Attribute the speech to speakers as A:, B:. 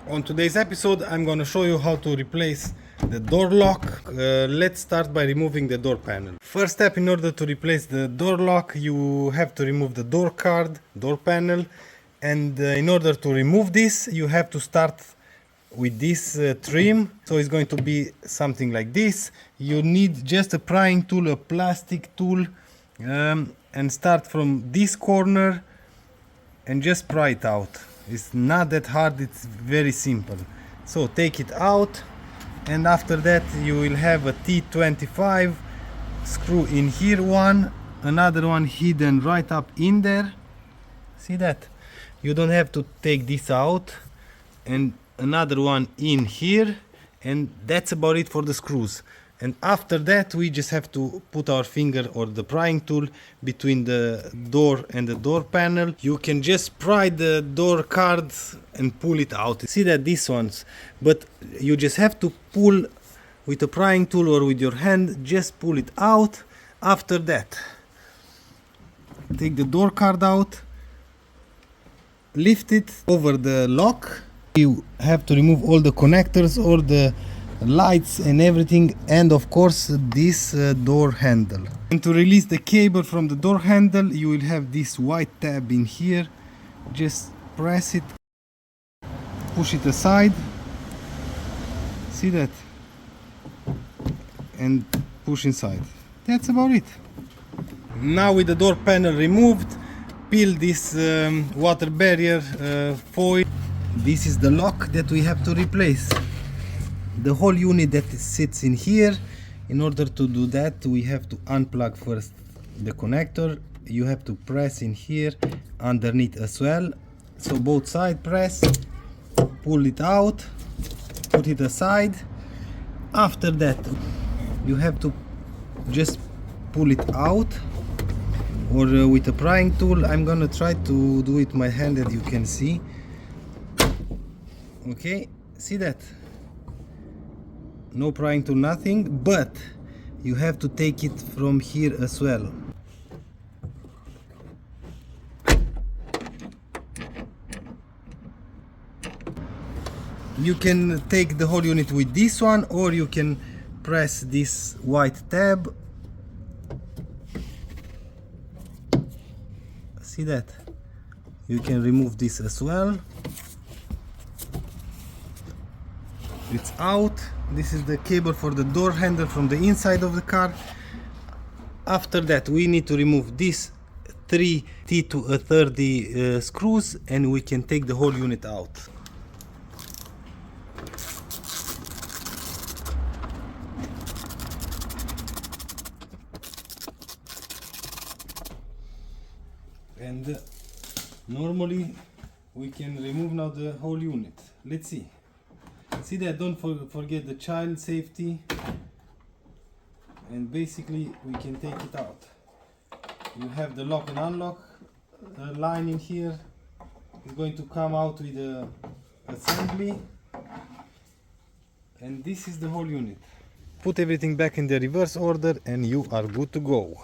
A: On today's episode I'm gonna show you how to replace the door lock. Let's start by removing the door panel. First step, in order to replace the door lock, you have to remove the door card, door panel, and in order to remove this you have to start with this trim. So it's going to be something like this. You need just a prying tool, a plastic tool, and start from this corner and just pry it out. It's not that hard, it's very simple. So take it out, and after that you will have a T25 screw in here, one, another one hidden right up in there. See that? You don't have to take this out, and another one in here, and that's about it for the screws. And after that we just have to put our finger or the prying tool between the door and the door panel. You can just pry the door card and pull it out. See that these ones, but you just have to pull with a prying tool or with your hand, just pull it out. After that, take the door card out, lift it over the lock. You have to remove all the connectors, all the lights and everything, and of course this door handle. And to release the cable from the door handle, you will have this white tab in here. Just press it, push it aside, see that, and push inside. That's about it. Now with the door panel removed, peel this water barrier foil. This is the lock that we have to replace. The whole unit that sits in here. In order to do that, we have to unplug first the connector. You have to press in here underneath as well. So both sides press, pull it out, put it aside. After that, you have to just pull it out, or with a prying tool. I'm gonna try to do it my hand, that you can see. Okay, see that? No prying tool, nothing, but you have to take it from here as well. You can take the whole unit with this one, or you can press this white tab. See that? You can remove this as well. It's out. This is the cable for the door handle from the inside of the car. After that we need to remove these 3 T30 screws, and we can take the whole unit out. And normally we can remove now the whole unit. Let's see. See that? Don't forget the child safety, and basically we can take it out. You have the lock and unlock line in here. It's going to come out with the assembly, and this is the whole unit. Put everything back in the reverse order and you are good to go.